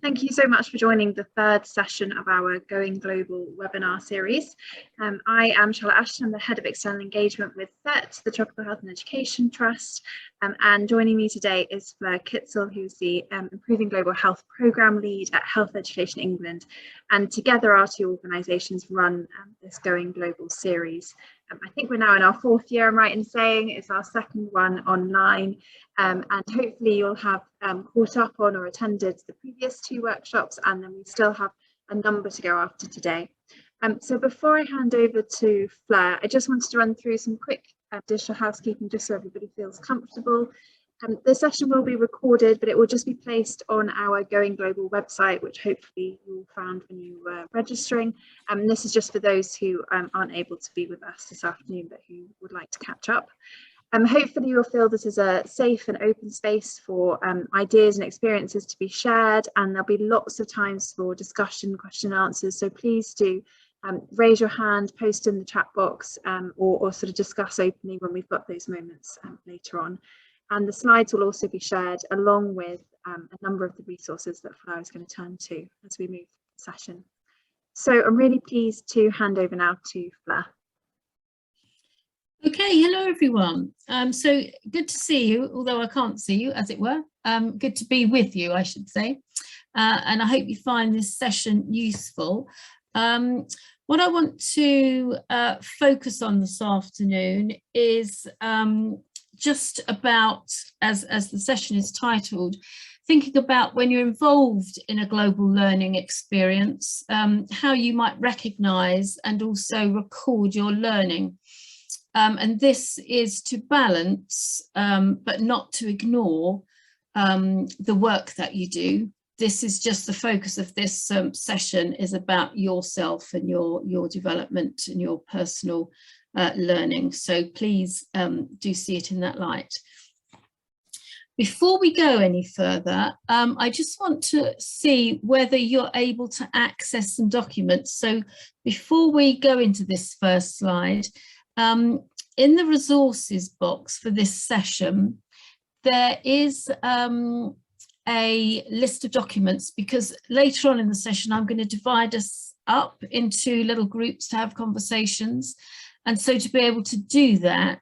Thank you so much for joining the third session of our Going Global webinar series. I am Charlotte Ashton, I'm the Head of External Engagement with THET, the Tropical Health and Education Trust, and joining me today is Fleur Kitzel, who's the Improving Global Health Programme Lead at Health Education England, and together our two organisations run this Going Global series. I think we're now in our fourth year, I'm right in saying. It's our second one online, and hopefully you'll have caught up on or attended the previous two workshops, and then we still have a number to go after today. So before I hand over to Fleur, I just wanted to run through some quick additional housekeeping just so everybody feels comfortable. The session will be recorded, but it will just be placed on our Going Global website, which hopefully you found when you were registering. This is just for those who aren't able to be with us this afternoon, but who would like to catch up. Hopefully you'll feel this is a safe and open space for ideas and experiences to be shared, and there'll be lots of times for discussion, question and answers. So please do raise your hand, post in the chat box, or sort of discuss openly when we've got those moments later on. And the slides will also be shared along with a number of the resources that Fleur is going to turn to as we move through the session. So I'm really pleased to hand over now to Fleur. Okay, hello everyone. So good to see you, although I can't see you, as it were. Good to be with you, I should say. And I hope you find this session useful. What I want to focus on this afternoon is just about, as the session is titled, thinking about when you're involved in a global learning experience, how you might recognise and also record your learning. And this is to balance, but not to ignore the work that you do. This is just the focus of this session is about yourself and your development and your personal learning. So please do see it in that light. Before we go any further, I just want to see whether you're able to access some documents. So before we go into this first slide, in the resources box for this session, there is a list of documents, because later on in the session, I'm going to divide us up into little groups to have conversations. And so to be able to do that,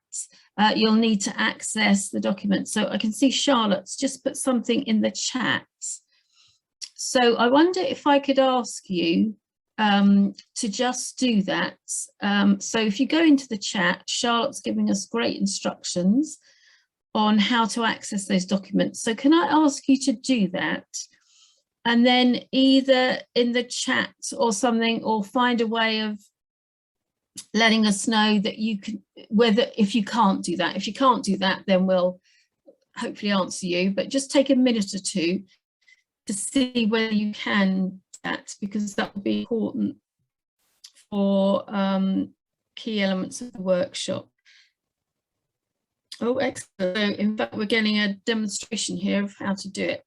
you'll need to access the document. So I can see Charlotte's just put something in the chat. So I wonder if I could ask you to just do that. So if you go into the chat, Charlotte's giving us great instructions on how to access those documents. So can I ask you to do that? And then either in the chat or something, or find a way of letting us know that you can, whether, if you can't do that. If you can't do that, then we'll hopefully answer you, but just take a minute or two to see whether you can do that, because that will be important for key elements of the workshop. Oh, excellent. So in fact, we're getting a demonstration here of how to do it.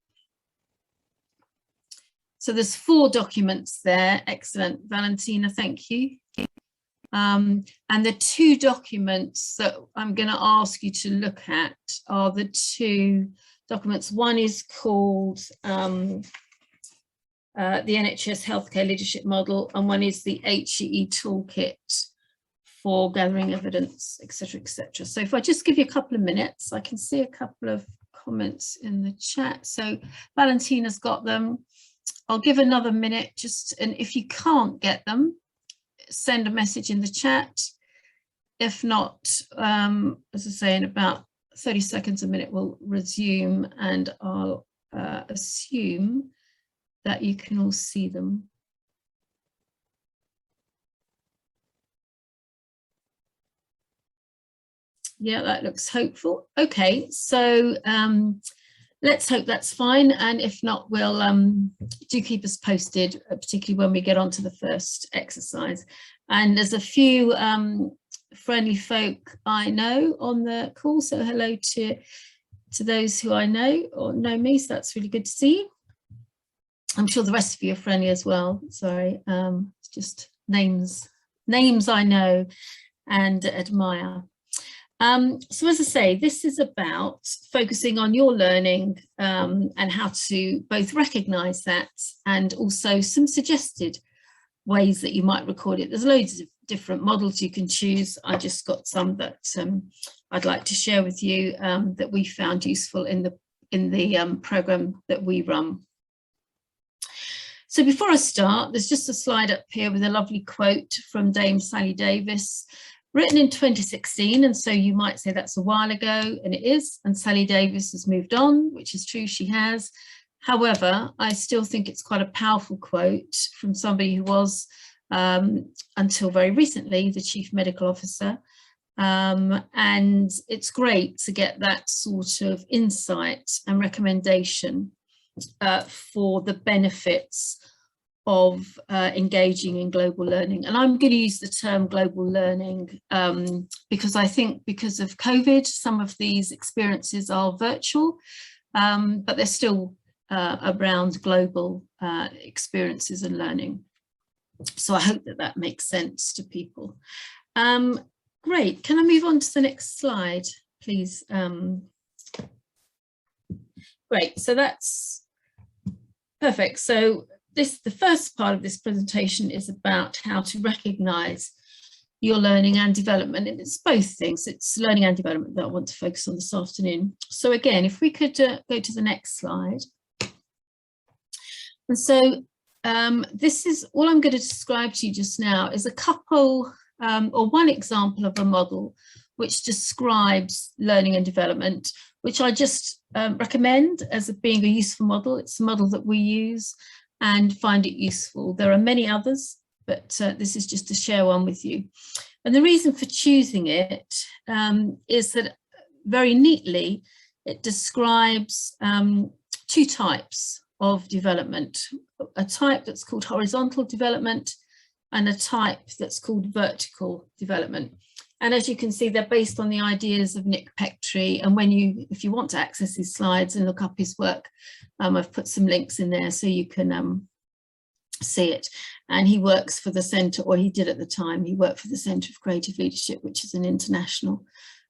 So there's 4 documents there. Excellent, Valentina, thank you. And the 2 documents that I'm going to ask you to look at are the 2 documents. One is called the NHS Healthcare Leadership Model, and one is the HEI Toolkit for gathering evidence, etc., etc. So if I just give you a couple of minutes, I can see a couple of comments in the chat. So Valentina's got them. I'll give another minute, and if you can't get them, send a message in the chat. If not, as I say, in about 30 seconds, a minute, we'll resume, and I'll assume that you can all see them. Yeah, that looks hopeful. Okay, so let's hope that's fine, and if not, we'll do keep us posted, particularly when we get on to the first exercise. And there's a few friendly folk I know on the call, so hello to those who I know or know me, so that's really good to see. I'm sure the rest of you are friendly as well. Sorry, it's just names I know and admire. So as I say, this is about focusing on your learning and how to both recognise that and also some suggested ways that you might record it. There's loads of different models you can choose. I just got some that I'd like to share with you that we found useful in the programme that we run. So before I start, there's just a slide up here with a lovely quote from Dame Sally Davis, written in 2016, and so you might say that's a while ago, and it is, and Sally Davis has moved on, which is true, she has. However, I still think it's quite a powerful quote from somebody who was, until very recently, the Chief Medical Officer, and it's great to get that sort of insight and recommendation for the benefits of engaging in global learning. And I'm going to use the term global learning because I think because of COVID, some of these experiences are virtual, but they're still around global experiences and learning. So I hope that that makes sense to people. Great, can I move on to the next slide, please? Great, so that's perfect. So the first part of this presentation is about how to recognise your learning and development, and it's both things. It's learning and development that I want to focus on this afternoon. So again, if we could go to the next slide. And so this is all I'm going to describe to you just now is a couple or one example of a model which describes learning and development, which I just recommend as being a useful model. It's a model that we use and find it useful. There are many others, but this is just to share one with you. And the reason for choosing it is that very neatly, it describes two types of development, a type that's called horizontal development and a type that's called vertical development. And as you can see, they're based on the ideas of Nick Pectrey. And if you want to access his slides and look up his work, I've put some links in there so you can see it. And he works for the Centre, or he did at the time, he worked for the Centre of Creative Leadership, which is an international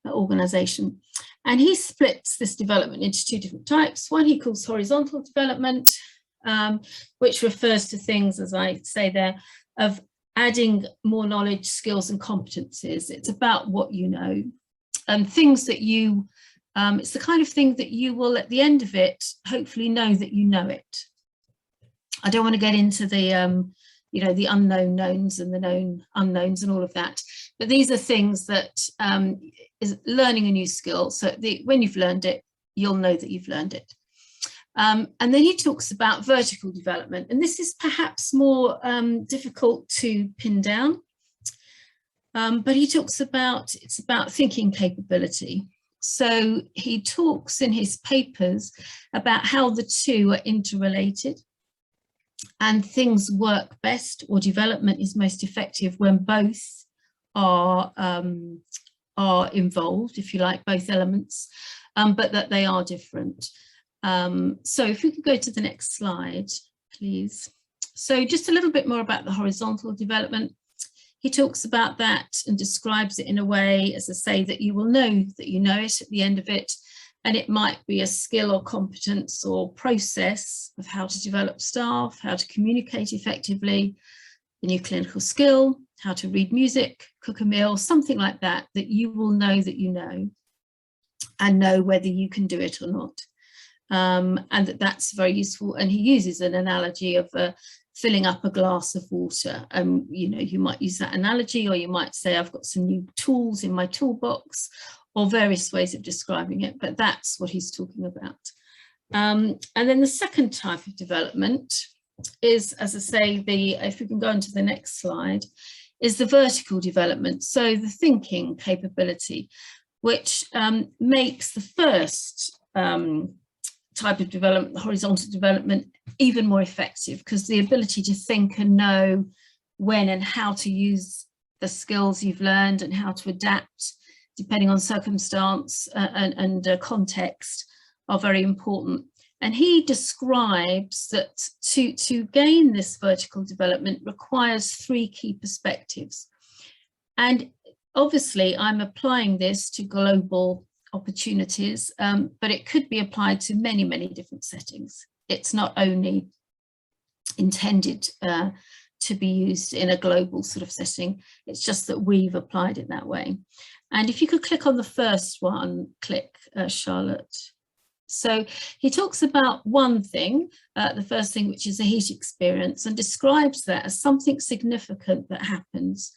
organisation. And he splits this development into two different types. One he calls horizontal development, which refers to things, as I say there, of adding more knowledge, skills and competencies. It's about what you know and things that you, it's the kind of thing that you will at the end of it, hopefully know that you know it. I don't want to get into the, you know, the unknown knowns and the known unknowns and all of that. But these are things that is learning a new skill. So when you've learned it, you'll know that you've learned it. And then he talks about vertical development, and this is perhaps more difficult to pin down, but he talks about, it's about thinking capability. So he talks in his papers about how the two are interrelated and things work best, or development is most effective when both are involved, if you like, both elements, but that they are different. So if we could go to the next slide, please. So just a little bit more about the horizontal development. He talks about that and describes it in a way, as I say, that you will know that you know it at the end of it. And it might be a skill or competence or process of how to develop staff, how to communicate effectively, a new clinical skill, how to read music, cook a meal, something like that, that you will know that you know and know whether you can do it or not. And that's very useful. And he uses an analogy of filling up a glass of water. You know, you might use that analogy, or you might say, I've got some new tools in my toolbox, or various ways of describing it, but that's what he's talking about. And then the second type of development is, as I say, if we can go on to the next slide, is the vertical development. So the thinking capability, which makes the first type of development, the horizontal development, even more effective, because the ability to think and know when and how to use the skills you've learned and how to adapt depending on circumstance and context are very important. And he describes that to gain this vertical development requires three key perspectives. And obviously I'm applying this to global opportunities, but it could be applied to many, many different settings. It's not only intended to be used in a global sort of setting, it's just that we've applied it that way. And if you could click on the first one, click, Charlotte. So he talks about one thing, the first thing, which is a heat experience, and describes that as something significant that happens.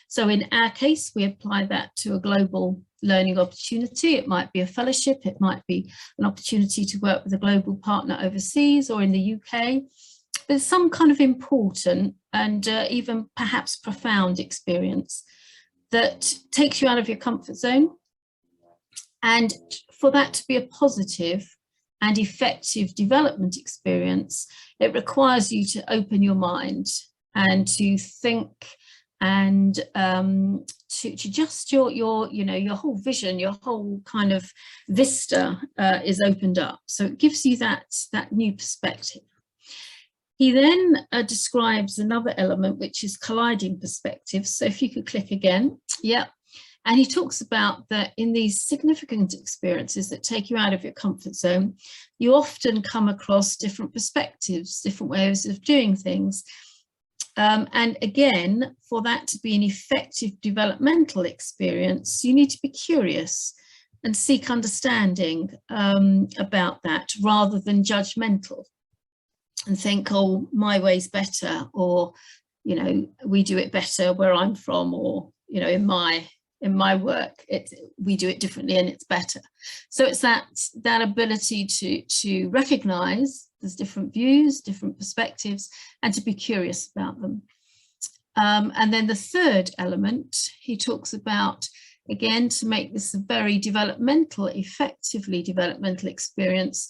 So in our case, we apply that to a global learning opportunity. It might be a fellowship, it might be an opportunity to work with a global partner overseas or in the UK. There's some kind of important and even perhaps profound experience that takes you out of your comfort zone. And for that to be a positive and effective development experience, it requires you to open your mind and to think, and to just your whole vision, your whole kind of vista is opened up. So it gives you that new perspective. He then describes another element, which is colliding perspectives. So if you could click again, yeah. And he talks about that in these significant experiences that take you out of your comfort zone, you often come across different perspectives, different ways of doing things. And again, for that to be an effective developmental experience, you need to be curious and seek understanding about that, rather than judgmental and think, oh, my way's better, or, you know, we do it better where I'm from, or, you know, in my work, we do it differently and it's better. So it's that ability to recognize there's different views, different perspectives, and to be curious about them. And then the third element, he talks about, again, to make this a very effectively developmental experience,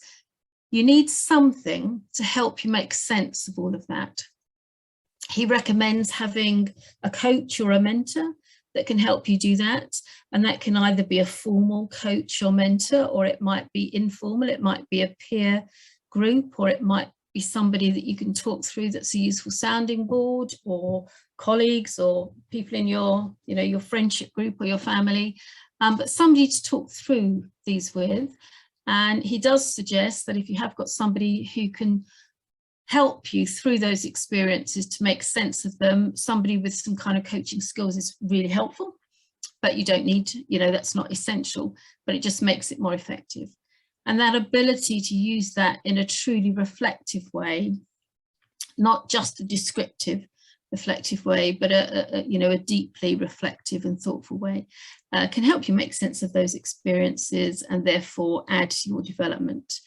you need something to help you make sense of all of that. He recommends having a coach or a mentor that can help you do that. And that can either be a formal coach or mentor, or it might be informal, it might be a peer group, or it might be somebody that you can talk through that's a useful sounding board, or colleagues or people in your friendship group or your family, but somebody to talk through these with. And he does suggest that if you have got somebody who can help you through those experiences to make sense of them, somebody with some kind of coaching skills is really helpful, but you don't need to, that's not essential, but it just makes it more effective. And that ability to use that in a truly reflective way, not just a descriptive reflective way, but a deeply reflective and thoughtful way, can help you make sense of those experiences and therefore add to your development.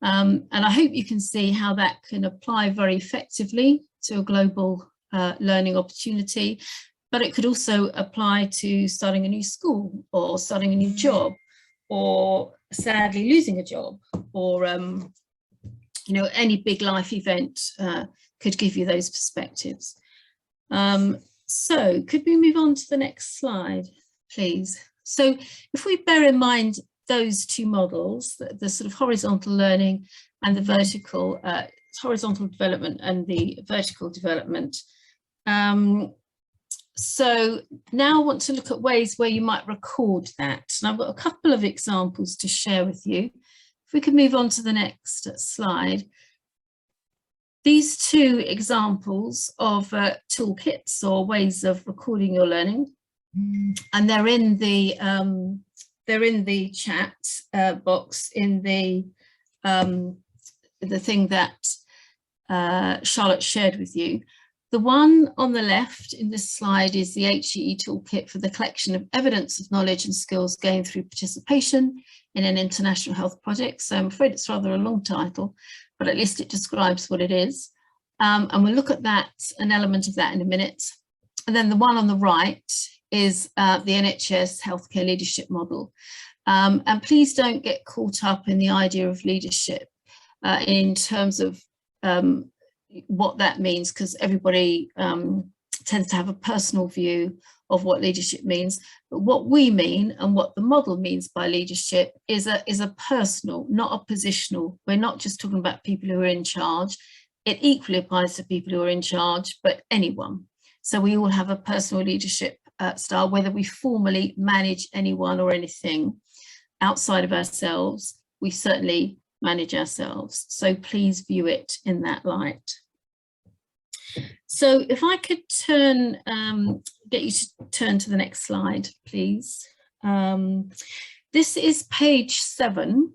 And I hope you can see how that can apply very effectively to a global learning opportunity, but it could also apply to starting a new school, or starting a new job, or sadly losing a job, or any big life event could give you those perspectives. So could we move on to the next slide, please? So if we bear in mind those two models, the sort of horizontal learning and the vertical, horizontal development and the vertical development. So now I want to look at ways where you might record that. And I've got a couple of examples to share with you. If we could move on to the next slide. These two examples of toolkits, or ways of recording your learning, and they're in the chat box in the thing that Charlotte shared with you. The one on the left in this slide is the HEI Toolkit for the collection of evidence of knowledge and skills gained through participation in an international health project. So I'm afraid it's rather a long title, but at least it describes what it is. And we'll look at that, an element of that in a minute. And then the one on the right is the NHS healthcare leadership model. And please don't get caught up in the idea of leadership in terms of what that means, because everybody tends to have a personal view of what leadership means. But what we mean, and what the model means by leadership, is a personal, not a positional. We're not just talking about people who are in charge. It equally applies to people who are in charge, but anyone. So we all have a personal leadership style, whether we formally manage anyone or anything outside of ourselves, we certainly manage ourselves. So please view it in that light. So if I could turn, get you to turn to the next slide, please. This is page 7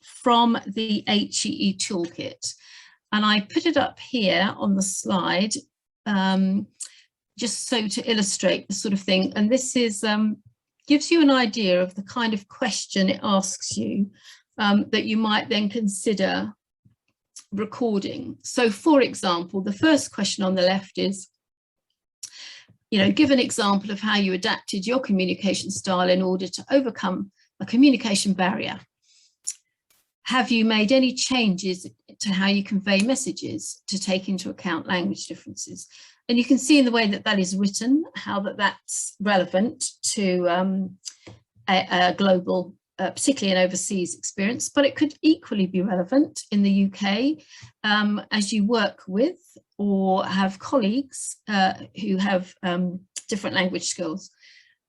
from the HEE Toolkit. And I put it up here on the slide, just so to illustrate the sort of thing. And this is gives you an idea of the kind of question it asks you that you might then consider recording. So for example, the first question on the left is, give an example of how you adapted your communication style in order to overcome a communication barrier. Have you made any changes to how you convey messages to take into account language differences? And you can see in the way that that is written, how that's relevant to a global, particularly an overseas experience, but it could equally be relevant in the UK as you work with or have colleagues who have different language skills.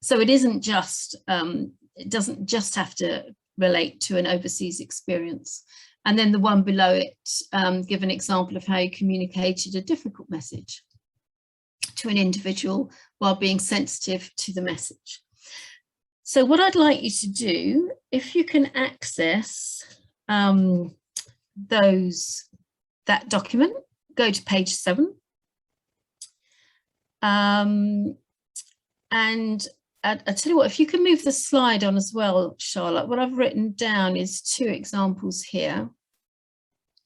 So it isn't just, it doesn't just have to relate to an overseas experience. And then the one below it, give an example of how you communicated a difficult message to an individual while being sensitive to the message. So what I'd like you to do, if you can access that document, go to page 7. And I tell you what, if you can move the slide on as well, Charlotte, what I've written down is 2 examples here.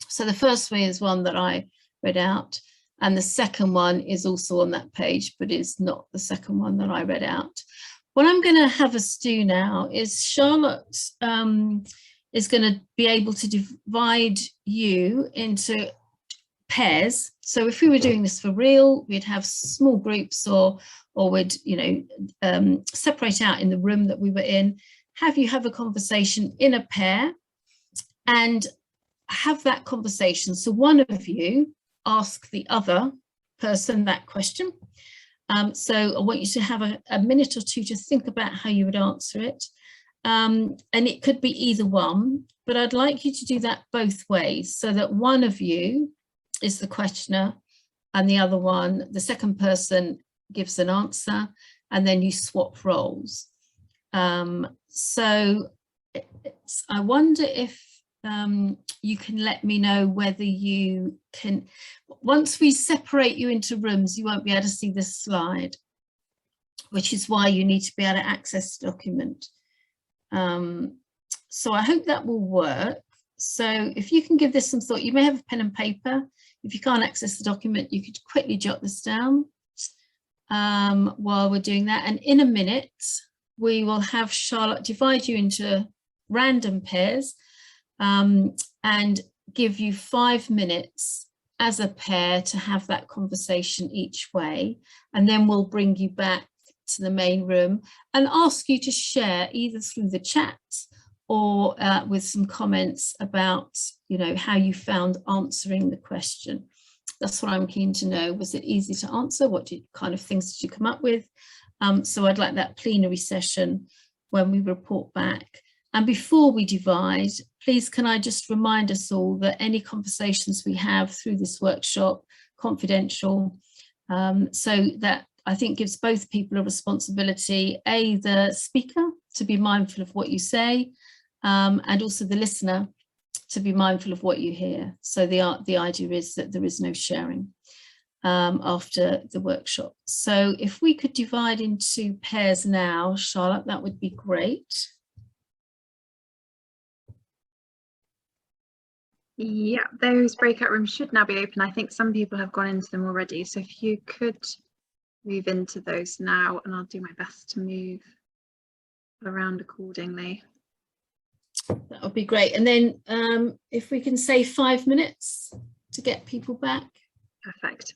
So the first one is one that I read out, and the second one is also on that page, but is not the second one that I read out. What I'm going to have us do now is Charlotte is going to be able to divide you into pairs. So if we were doing this for real, we'd have small groups or we'd, separate out in the room that we were in, have you have a conversation in a pair and have that conversation. So one of you ask the other person that question. So I want you to have a minute or 2 to think about how you would answer it. And it could be either one, but I'd like you to do that both ways so that one of you is the questioner and the other one, the second person, gives an answer, and then you swap roles. So I wonder if you can let me know whether you can, once we separate you into rooms, you won't be able to see this slide, which is why you need to be able to access the document. So I hope that will work. So if you can give this some thought, you may have a pen and paper. If you can't access the document, you could quickly jot this down while we're doing that. And in a minute, we will have Charlotte divide you into random pairs and give you 5 minutes as a pair to have that conversation each way. And then we'll bring you back to the main room and ask you to share either through the chat or with some comments about, how you found answering the question. That's what I'm keen to know. Was it easy to answer? What kind of things did you come up with? So I'd like that plenary session when we report back. And before we divide, please can I just remind us all that any conversations we have through this workshop, confidential, so that I think gives both people a responsibility, the speaker to be mindful of what you say, and also the listener to be mindful of what you hear. So the idea is that there is no sharing after the workshop. So if we could divide into pairs now, Charlotte, that would be great. Yeah, those breakout rooms should now be open. I think some people have gone into them already. So if you could move into those now, and I'll do my best to move around accordingly. That would be great. And then if we can say 5 minutes to get people back. Perfect.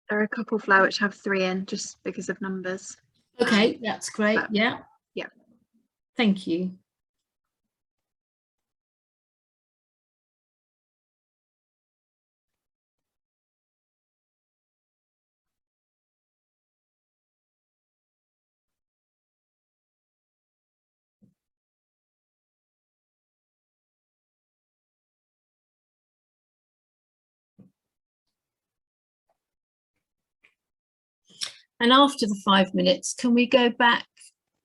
There are a couple, Flo, which have 3 in just because of numbers. Okay, that's great. Yeah. Yeah. Thank you. And after the 5 minutes, can we go back?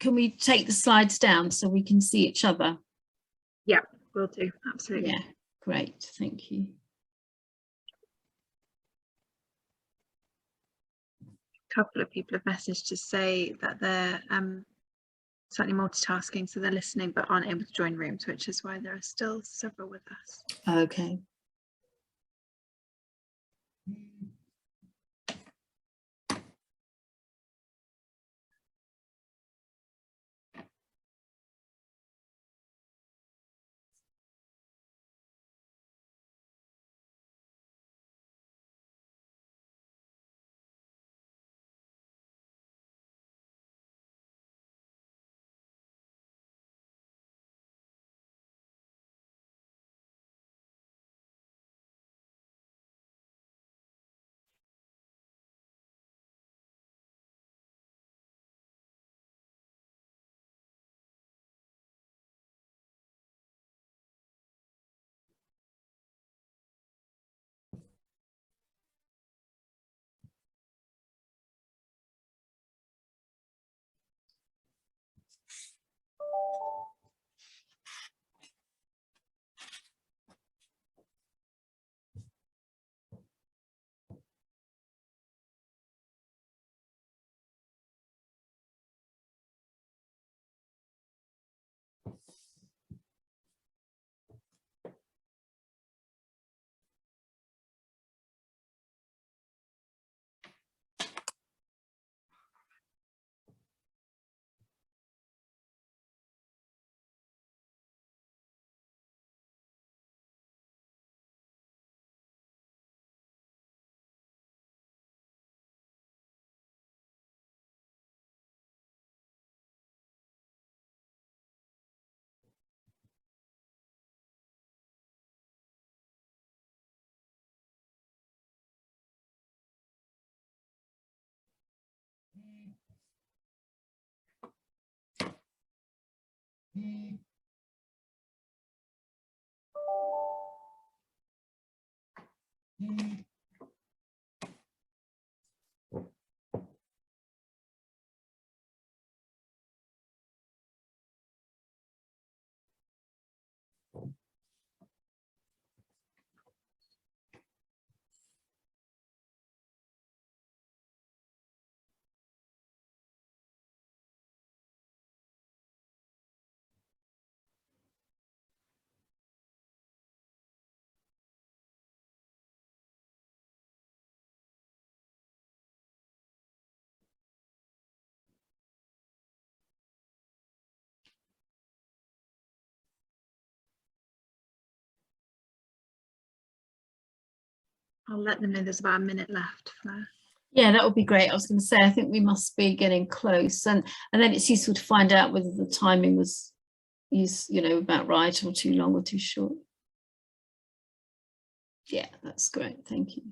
Can we take the slides down so we can see each other? Yeah, will do. Absolutely. Yeah, great. Thank you. A couple of people have messaged to say that they're slightly multitasking, so they're listening but aren't able to join rooms, which is why there are still several with us. Okay. I'll let them know there's about a minute left, Flo. Yeah, that would be great. I was going to say, I think we must be getting close, and then it's useful to find out whether the timing was, about right or too long or too short. Yeah, that's great. Thank you.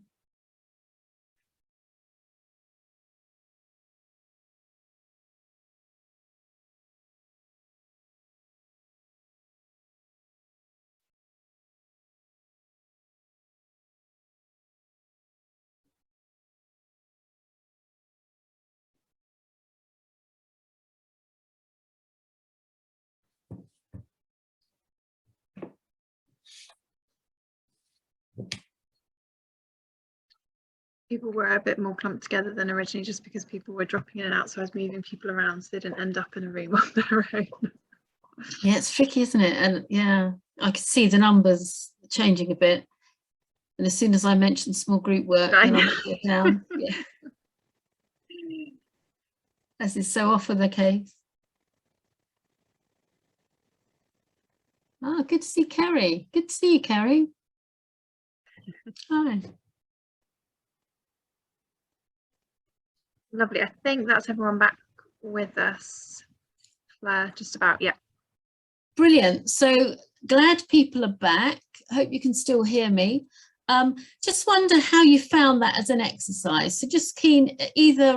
People were a bit more clumped together than originally just because people were dropping in and out, so I was moving people around so they didn't end up in a room on their own. Yeah, it's tricky, isn't it? And yeah, I could see the numbers changing a bit. And as soon as I mentioned small group work, then I'm down. Yeah. As is so often the case. Oh, good to see Kerry. Good to see you, Kerry. Hi. Lovely. I think that's everyone back with us. Claire, just about, yeah. Brilliant. So glad people are back. Hope you can still hear me. Just wonder how you found that as an exercise. So just keen, either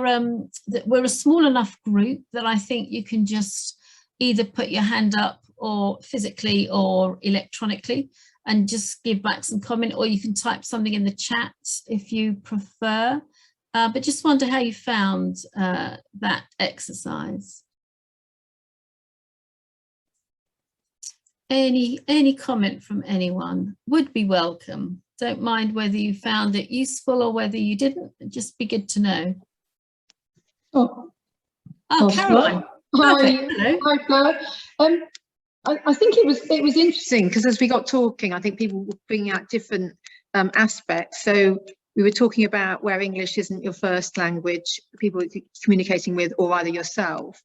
that we're a small enough group that I think you can just either put your hand up or physically or electronically and just give back some comment, or you can type something in the chat if you prefer. But just wonder how you found that exercise. Any comment from anyone would be welcome. Don't mind whether you found it useful or whether you didn't. It'd just be good to know. Oh, Caroline. Hi, Hello. hi, Claire. I think it was interesting because as we got talking, I think people were bringing out different aspects. So we were talking about where English isn't your first language, people you're communicating with, or either yourself.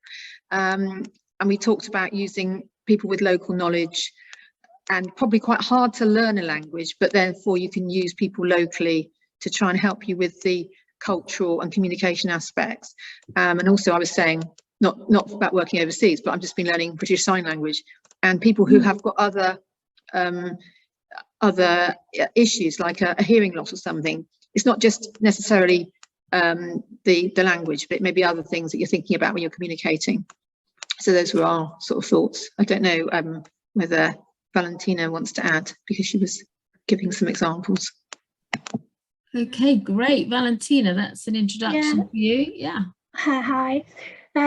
And we talked about using people with local knowledge, and probably quite hard to learn a language, but therefore you can use people locally to try and help you with the cultural and communication aspects. And also I was saying, not about working overseas, but I've just been learning British Sign Language, and people who have got other issues like a hearing loss or something. It's not just necessarily the language, but maybe other things that you're thinking about when you're communicating. So those were our sort of thoughts. I don't know whether Valentina wants to add, because she was giving some examples. Okay, great. Valentina, that's an introduction for you. Yeah. Hi.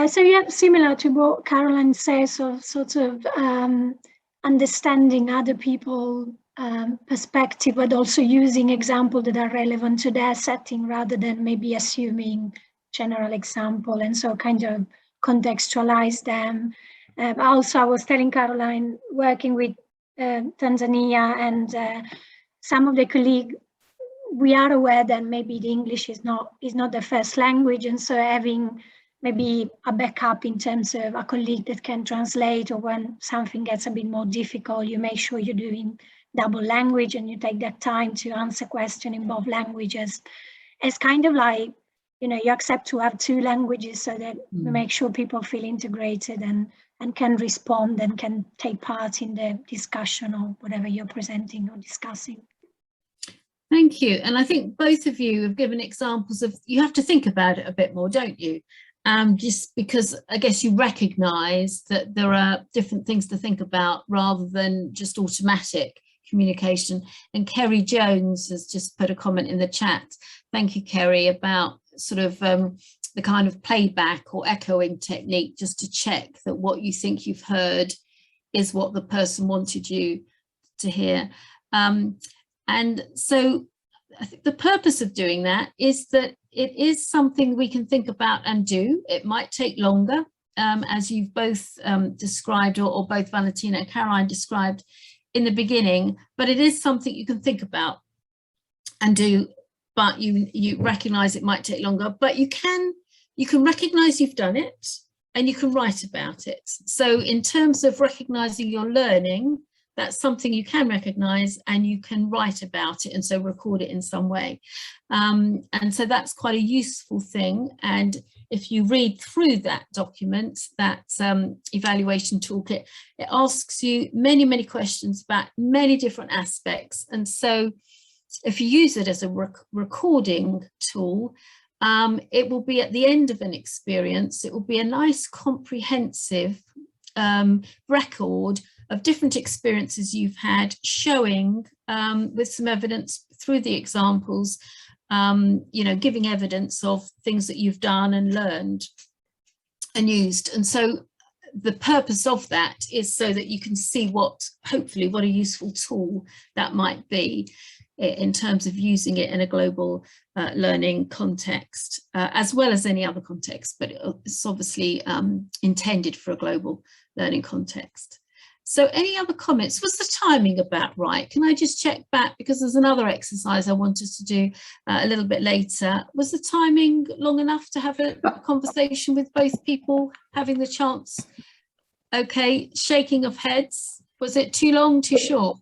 So yeah, similar to what Caroline says, of sort of understanding other people's perspective, but also using examples that are relevant to their setting rather than maybe assuming general example, and so kind of contextualize them. Also, I was telling Caroline, working with Tanzania and some of the colleagues, we are aware that maybe the English is not the first language, and so having maybe a backup in terms of a colleague that can translate, or when something gets a bit more difficult, you make sure you're doing double language and you take that time to answer questions in both languages. It's kind of like, you know, you accept to have two languages so that you make sure people feel integrated and can respond and can take part in the discussion or whatever you're presenting or discussing. Thank you. And I think both of you have given examples of, you have to think about it a bit more, don't you? Just because I guess you recognise that there are different things to think about rather than just automatic communication. And Kerry Jones has just put a comment in the chat. Thank you, Kerry, about sort of the kind of playback or echoing technique, just to check that what you think you've heard is what the person wanted you to hear. And so I think the purpose of doing that is that it is something we can think about and do. It might take longer, as you've both described, or both Valentina and Caroline described in the beginning, but it is something you can think about and do, but you recognise it might take longer, but you can recognise you've done it and you can write about it. So in terms of recognising your learning, that's something you can recognise and you can write about it, and so record it in some way. And so that's quite a useful thing. And if you read through that document, that evaluation toolkit, it asks you many, many questions about many different aspects. And so if you use it as a recording tool, it will be at the end of an experience, it will be a nice comprehensive record of different experiences you've had, showing with some evidence through the examples, you know, giving evidence of things that you've done and learned and used. And so the purpose of that is so that you can see hopefully what a useful tool that might be in terms of using it in a global learning context, as well as any other context, but it's obviously intended for a global learning context. So any other comments? Was the timing about right? Can I just check back, because there's another exercise I wanted to do a little bit later. Was the timing long enough to have a conversation with both people, having the chance? Okay, shaking of heads. Was it too long, too short?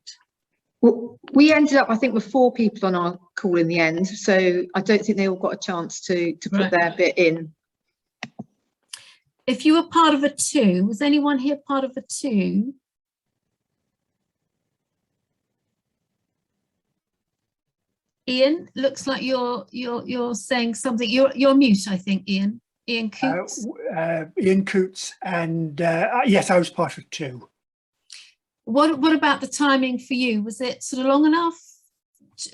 Well, we ended up, I think, with 4 people on our call in the end. So I don't think they all got a chance to put their bit in. If you were part of a 2, was anyone here part of a 2? Ian, looks like you're saying something. You're mute, I think, Ian. Ian Coots. Ian Coots, and yes, I was part of 2. What about the timing for you? Was it sort of long enough,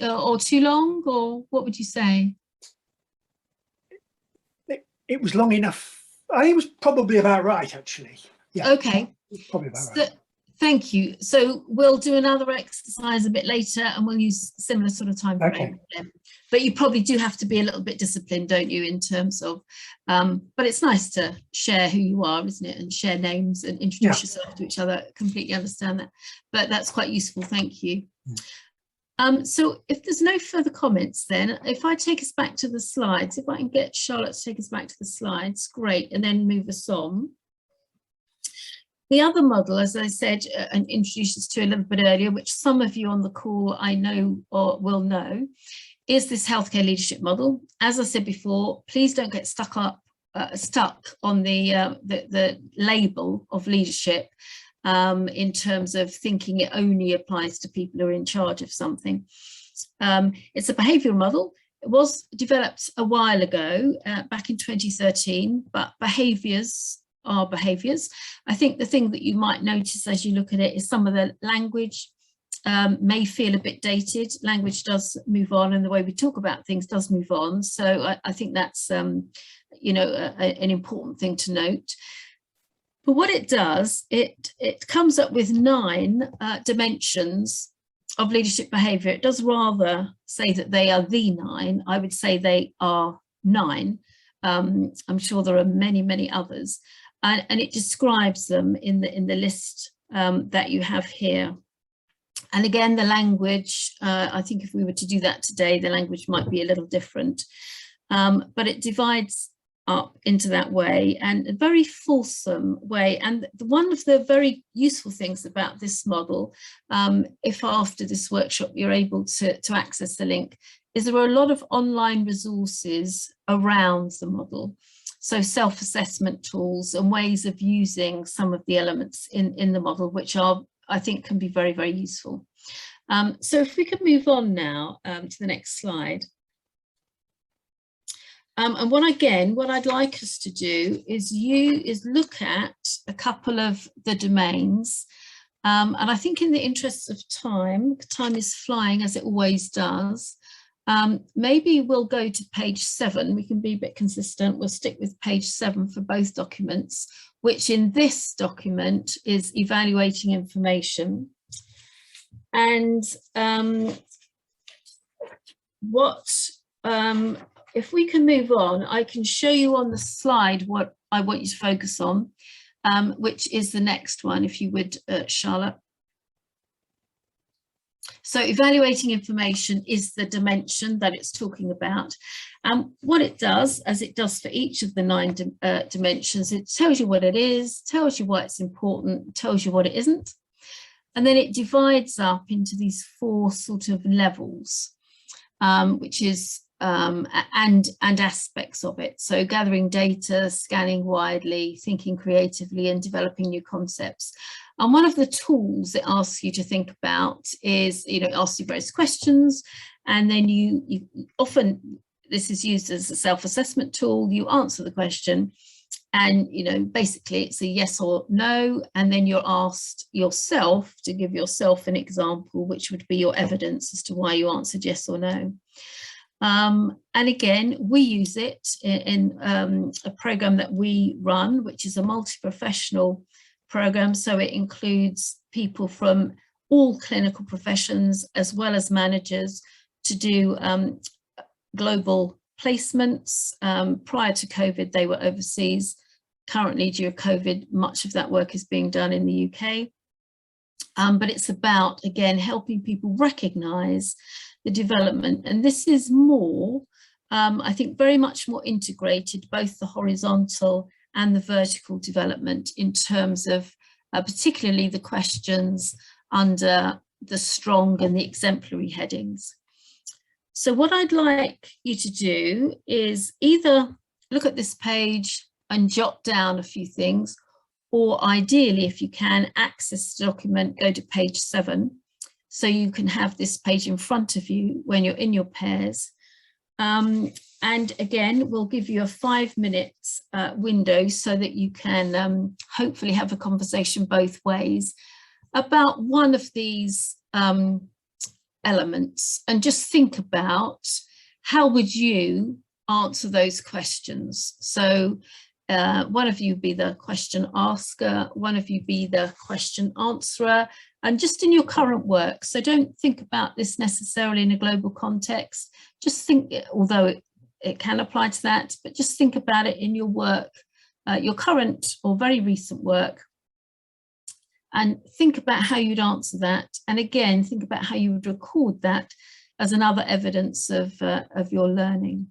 or too long, or what would you say? It was long enough. I think it was probably about right, actually. Yeah. Okay. Probably about right. Thank you. So we'll do another exercise a bit later, and we'll use similar sort of time frame. Okay. But you probably do have to be a little bit disciplined, don't you, in terms of, but it's nice to share who you are, isn't it? And share names and introduce yourself to each other. Completely understand that, but that's quite useful. Thank you. So if there's no further comments, then if I take us back to the slides, if I can get Charlotte to take us back to the slides, great, and then move us on. The other model, as I said, and introduced us to a little bit earlier, which some of you on the call I know or will know, is this healthcare leadership model. As I said before, please don't get stuck on the label of leadership in terms of thinking it only applies to people who are in charge of something. It's a behavioural model. It was developed a while ago, back in 2013, but behaviours are behaviours. I think the thing that you might notice as you look at it is some of the language may feel a bit dated. Language does move on, and the way we talk about things does move on. So I think that's you know, an important thing to note. But what it does, it comes up with 9 dimensions of leadership behaviour. It does rather say that they are the 9. I would say they are 9. I'm sure there are many, many others. And it describes them in the list that you have here. And again, the language, I think if we were to do that today, the language might be a little different. But it divides up into that way, and a very fulsome way. And one of the very useful things about this model, if after this workshop you're able to access the link, is there are a lot of online resources around the model. So self-assessment tools and ways of using some of the elements in the model, which are, I think, can be very, very useful. So if we could move on now to the next slide. And what I'd like us to do is look at a couple of the domains. And I think in the interest of time is flying as it always does. Maybe we'll go to page 7. We can be a bit consistent. We'll stick with page 7 for both documents, which in this document is evaluating information. And if we can move on, I can show you on the slide what I want you to focus on, which is the next one, if you would, Charlotte. So evaluating information is the dimension that it's talking about. What it does, as it does for each of the 9 dimensions, it tells you what it is, tells you why it's important, tells you what it isn't. And then it divides up into these 4 sort of levels, which is and aspects of it. So gathering data, scanning widely, thinking creatively, and developing new concepts. And one of the tools it asks you to think about is, you know, it asks you various questions, and then you often, this is used as a self-assessment tool. You answer the question, and, you know, basically it's a yes or no, and then you're asked yourself to give yourself an example, which would be your evidence as to why you answered yes or no. And again, we use it in a program that we run, which is a multi-professional program. So it includes people from all clinical professions as well as managers to do global placements. Prior to COVID, they were overseas. Currently, due to COVID, much of that work is being done in the UK. But it's about, again, helping people recognise the development. And this is more, I think, very much more integrated, both the horizontal and the vertical development in terms of particularly the questions under the strong and the exemplary headings. So what I'd like you to do is either look at this page and jot down a few things, or ideally, if you can, access the document, go to page 7, so you can have this page in front of you when you're in your pairs. And again, we'll give you a 5-minute window so that you can hopefully have a conversation both ways about one of these elements, and just think about how would you answer those questions. So one of you be the question asker, one of you be the question answerer, and just in your current work. So don't think about this necessarily in a global context. Just think, although it can apply to that, but just think about it in your work, your current or very recent work, and think about how you'd answer that. And again, think about how you would record that as another evidence of your learning.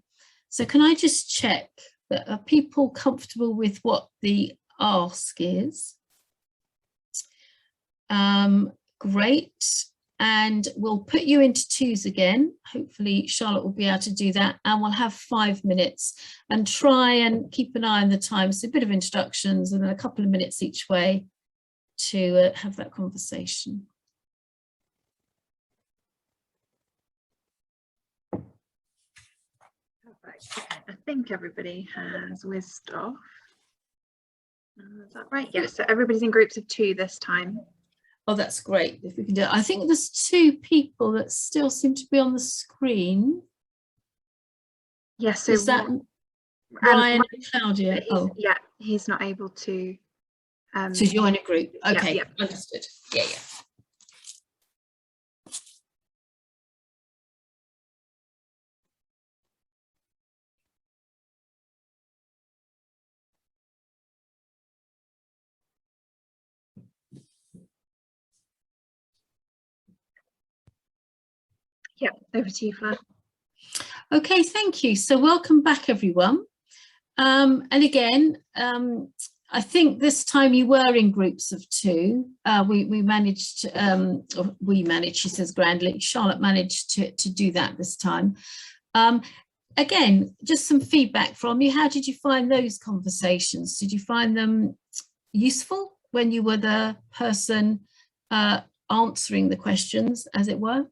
So can I just check that are people comfortable with what the ask is? Great. And we'll put you into twos again. Hopefully Charlotte will be able to do that, and we'll have 5 minutes and try and keep an eye on the time. So a bit of introductions and then a couple of minutes each way to have that conversation. Perfect. Okay, I think everybody has whizzed off. Is that right? Yes, so everybody's in groups of 2 this time. Oh, that's great if we can do it. I think there's 2 people that still seem to be on the screen. Yes, so is that Ryan and Claudia? Oh, yeah, he's not able to to join a group. Okay, yeah. Understood. Yeah. Yeah, over to you, Fleur. Okay, thank you. So welcome back, everyone. And again, I think this time you were in groups of 2. We managed, she says grandly, Charlotte managed to do that this time. Again, just some feedback from you. How did you find those conversations? Did you find them useful when you were the person answering the questions, as it were?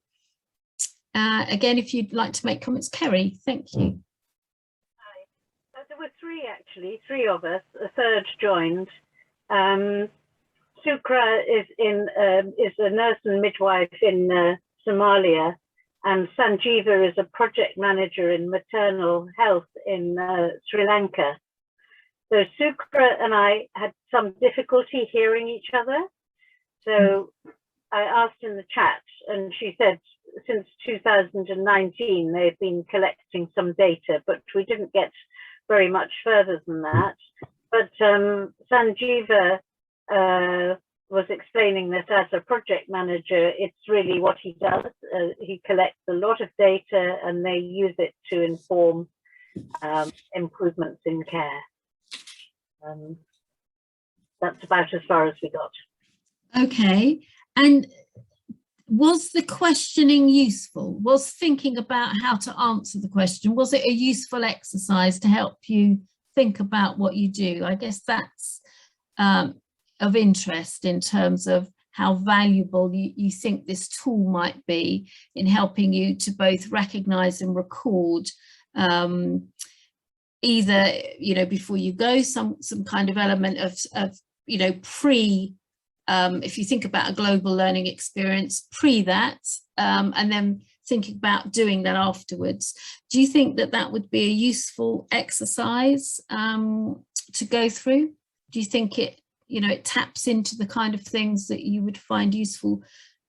Again, if you'd like to make comments, Kerry, thank you. Hi. There were 3 actually, 3 of us. A third joined. Sukra is a nurse and midwife in Somalia, and Sanjeeva is a project manager in maternal health in Sri Lanka. So Sukra and I had some difficulty hearing each other. So I asked in the chat, and she said, since 2019, they've been collecting some data, but we didn't get very much further than that. But Sanjeeva was explaining that as a project manager, it's really what he does. He collects a lot of data and they use it to inform improvements in care. That's about as far as we got. Okay, and was the questioning useful? Was thinking about how to answer the question, was it a useful exercise to help you think about what you do? I guess that's of interest in terms of how valuable you think this tool might be in helping you to both recognise and record either, before you go, some kind of element of if you think about a global learning experience, that, and then thinking about doing that afterwards. Do you think that that would be a useful exercise to go through? Do you think it taps into the kind of things that you would find useful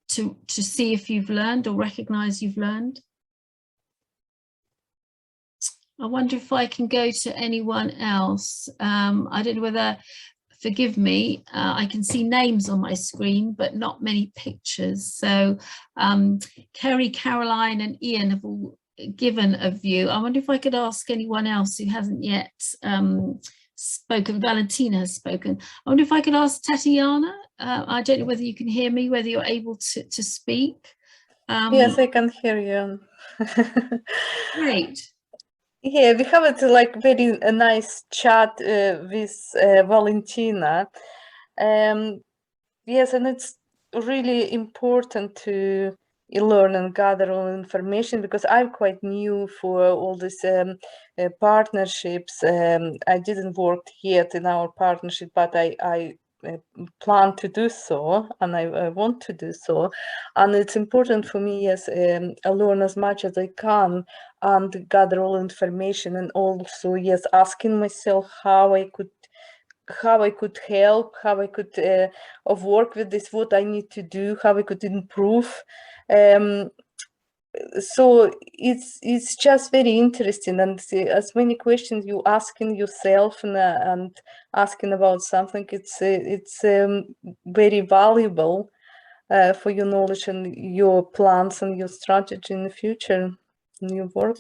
to see if you've learned or recognise you've learned? I wonder if I can go to anyone else. I don't know whether, forgive me, I can see names on my screen, but not many pictures. So Kerry, Caroline and Ian have all given a view. I wonder if I could ask anyone else who hasn't yet spoken. Valentina has spoken. I wonder if I could ask Tatiana. I don't know whether you can hear me, whether you're able to speak. Yes, I can hear you. Great. Yeah, we have it like very a nice chat with Valentina. Yes, and it's really important to learn and gather all information, because I'm quite new for all these partnerships. I didn't work yet in our partnership, but I plan to do so, and I want to do so. And it's important for me, yes, I learn as much as I can and gather all information, and also, yes, asking myself how I could help, how I could work with this, what I need to do, how I could improve. So it's just very interesting, and as many questions you asking yourself and asking about something, it's very valuable for your knowledge and your plans and your strategy in the future in your work.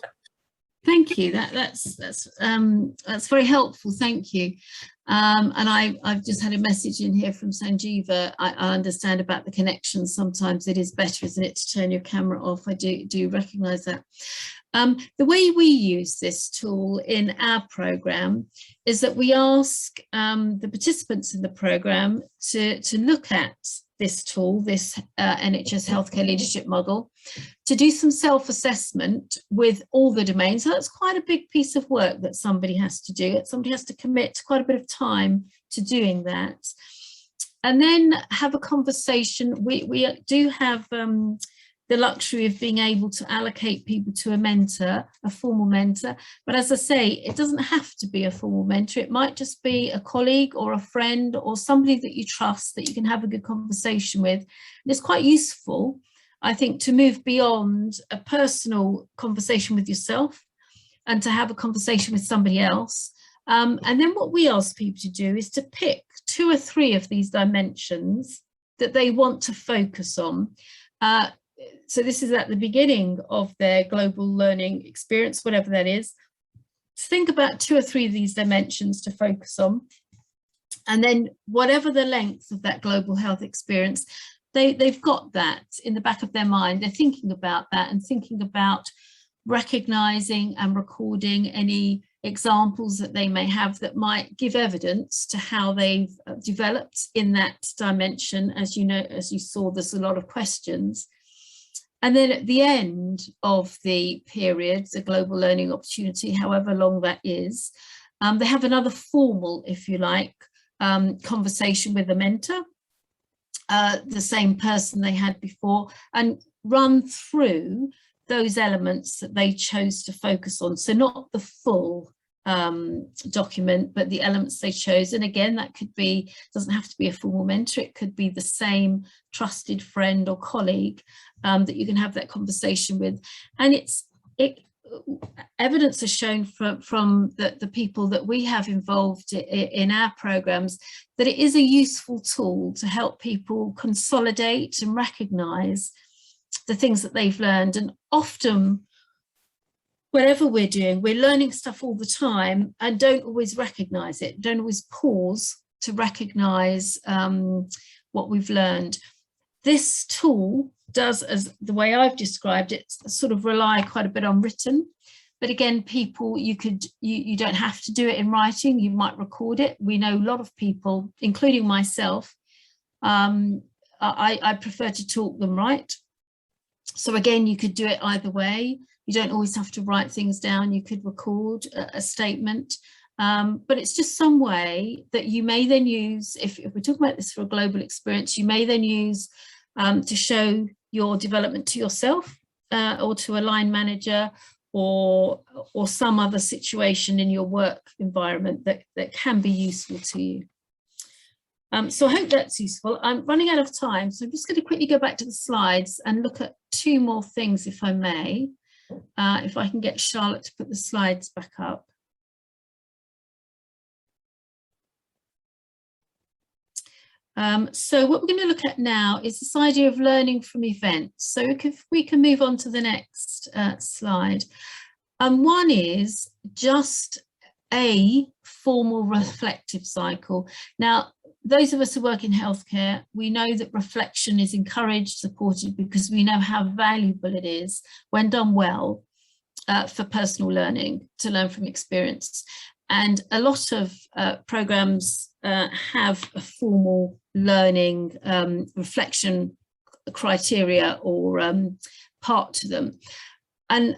Thank you. That's very helpful. Thank you. And I've just had a message in here from Sanjeeva. I understand about the connections. Sometimes it is better, isn't it, to turn your camera off. I do recognise that. The way we use this tool in our programme is that we ask the participants in the programme to look at this tool, this NHS healthcare leadership model, to do some self-assessment with all the domains. So that's quite a big piece of work that somebody has to do. Somebody has to commit quite a bit of time to doing that. And then have a conversation. We do have the luxury of being able to allocate people to a mentor, a formal mentor. But as I say, it doesn't have to be a formal mentor. It might just be a colleague or a friend or somebody that you trust that you can have a good conversation with. And it's quite useful, I think, to move beyond a personal conversation with yourself and to have a conversation with somebody else. And then what we ask people to do is to pick 2 or 3 of these dimensions that they want to focus on. So this is at the beginning of their global learning experience, whatever that is. Think about 2 or 3 of these dimensions to focus on. And then whatever the length of that global health experience, they've got that in the back of their mind. They're thinking about that and thinking about recognizing and recording any examples that they may have that might give evidence to how they've developed in that dimension. As you know, as you saw, there's a lot of questions. And then at the end of the period, the global learning opportunity, however long that is, they have another formal, if you like, conversation with a mentor, the same person they had before, and run through those elements that they chose to focus on. So not the full document, but the elements they chose. And again, that could be, doesn't have to be a formal mentor, it could be the same trusted friend or colleague that you can have that conversation with. And evidence has shown from the people that we have involved in our programs that it is a useful tool to help people consolidate and recognize the things that they've learned. And often, whatever we're doing, we're learning stuff all the time and don't always recognize it, don't always pause to recognize what we've learned. This tool does, as the way I've described it, sort of rely quite a bit on written. But again, people, you don't have to do it in writing, you might record it. We know a lot of people, including myself, I prefer to talk than write. So again, you could do it either way. You don't always have to write things down. You could record a statement, but it's just some way that you may then use, if we're talking about this for a global experience, you may then use to show your development to yourself or to a line manager or some other situation in your work environment that can be useful to you. So I hope that's useful. I'm running out of time, so I'm just going to quickly go back to the slides and look at 2 more things, if I may. If I can get Charlotte to put the slides back up. So what we're going to look at now is this idea of learning from events. So if we can move on to the next slide. One is just a formal reflective cycle. Now, those of us who work in healthcare, we know that reflection is encouraged, supported, because we know how valuable it is when done well for personal learning, to learn from experience. And a lot of programs have a formal learning reflection criteria or part to them. And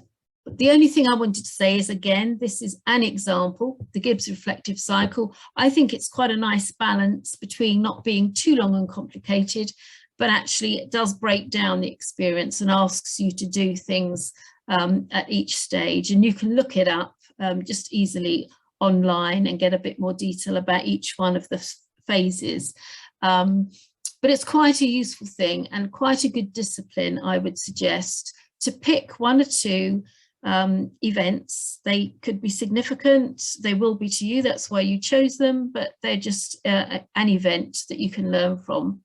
the only thing I wanted to say is, again, this is an example, the Gibbs reflective cycle. I think it's quite a nice balance between not being too long and complicated, but actually it does break down the experience and asks you to do things at each stage. And you can look it up just easily online and get a bit more detail about each one of the phases. But it's quite a useful thing and quite a good discipline, I would suggest, to pick one or two events. They could be significant, they will be to you, that's why you chose them, but they're just an event that you can learn from.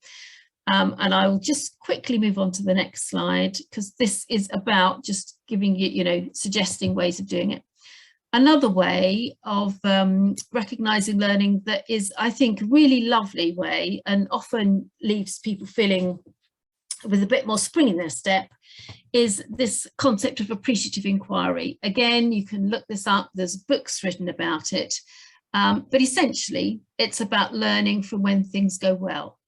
And I will just quickly move on to the next slide, because this is about just giving you, suggesting ways of doing it. Another way of recognizing learning that is, I think, a really lovely way and often leaves people feeling with a bit more spring in their step is this concept of appreciative inquiry. Again, you can look this up, there's books written about it, but essentially it's about learning from when things go well.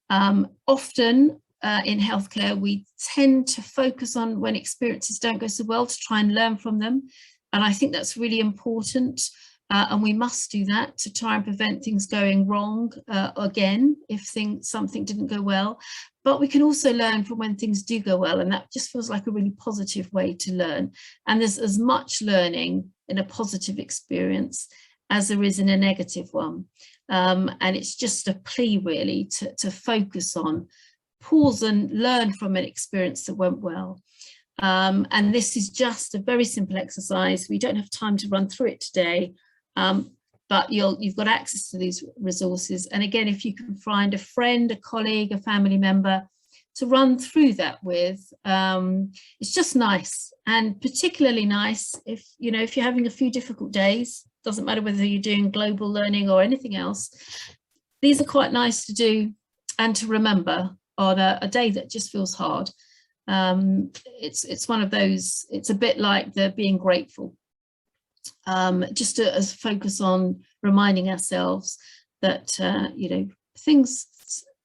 Often in healthcare, we tend to focus on when experiences don't go so well to try and learn from them. And I think that's really important. And we must do that to try and prevent things going wrong again, if something didn't go well. But we can also learn from when things do go well. And that just feels like a really positive way to learn. And there's as much learning in a positive experience as there is in a negative one. And it's just a plea really to focus on, pause and learn from an experience that went well. And this is just a very simple exercise. We don't have time to run through it today, but you've got access to these resources. And again, if you can find a friend, a colleague, a family member to run through that with, it's just nice, and particularly nice if you're having a few difficult days. Doesn't matter whether you're doing global learning or anything else. These are quite nice to do and to remember on a day that just feels hard. It's one of those, it's a bit like the being grateful, just to focus on reminding ourselves that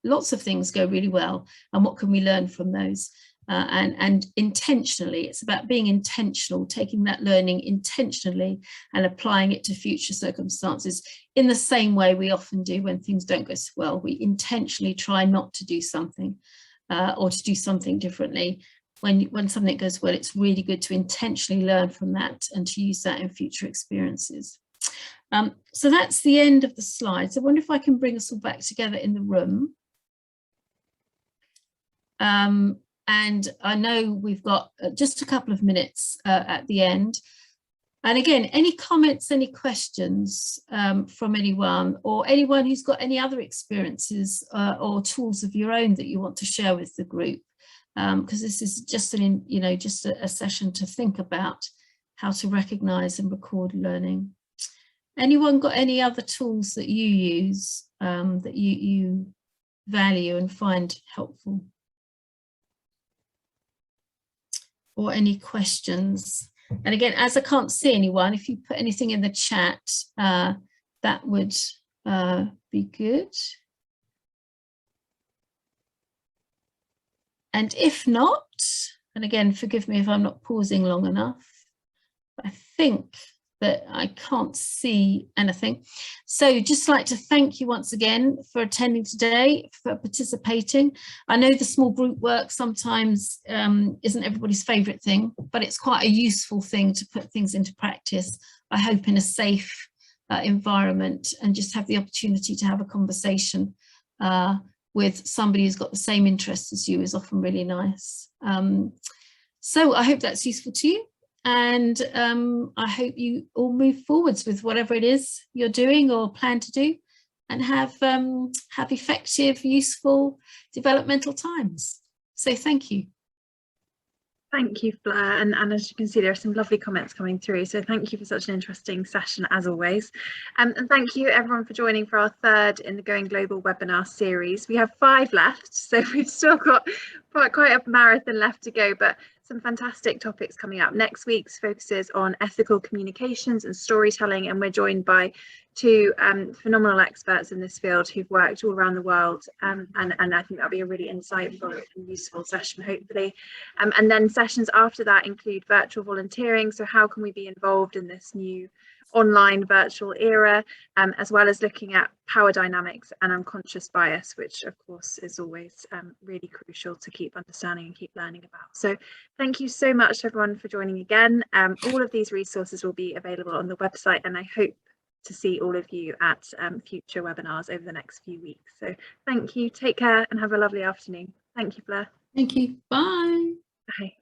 lots of things go really well, and what can we learn from those, and intentionally, it's about being intentional, taking that learning intentionally and applying it to future circumstances in the same way we often do when things don't go so well. We intentionally try not to do something or to do something differently. When something goes well, it's really good to intentionally learn from that and to use that in future experiences. So that's the end of the slides. I wonder if I can bring us all back together in the room. And I know we've got just a couple of minutes at the end. And again, any comments, any questions from anyone, or anyone who's got any other experiences or tools of your own that you want to share with the group, because this is just a session to think about how to recognise and record learning. Anyone got any other tools that you use that you value and find helpful? Or any questions? And again, as I can't see anyone, if you put anything in the chat, that would be good. And if not, and again, forgive me if I'm not pausing long enough, I think that I can't see anything. So just like to thank you once again for attending today, for participating. I know the small group work sometimes isn't everybody's favourite thing, but it's quite a useful thing to put things into practice, I hope in a safe environment, and just have the opportunity to have a conversation with somebody who's got the same interests as you is often really nice. So I hope that's useful to you. And I hope you all move forwards with whatever it is you're doing or plan to do, and have effective, useful developmental times. So thank you. Thank you, Fleur. And as you can see, there are some lovely comments coming through. So thank you for such an interesting session, as always. And thank you, everyone, for joining for our third in the Going Global webinar series. We have 5 left, so we've still got quite a marathon left to go, but some fantastic topics coming up. Next week's focuses on ethical communications and storytelling, and we're joined by 2 phenomenal experts in this field who've worked all around the world, and I think that'll be a really insightful and useful session, hopefully. And then sessions after that include virtual volunteering, so how can we be involved in this new online virtual era, as well as looking at power dynamics and unconscious bias, which of course is always really crucial to keep understanding and keep learning about. So thank you so much everyone for joining again. All of these resources will be available on the website, and I hope to see all of you at future webinars over the next few weeks. So thank you, take care and have a lovely afternoon. Thank you, Fleur. Thank you, bye. Bye.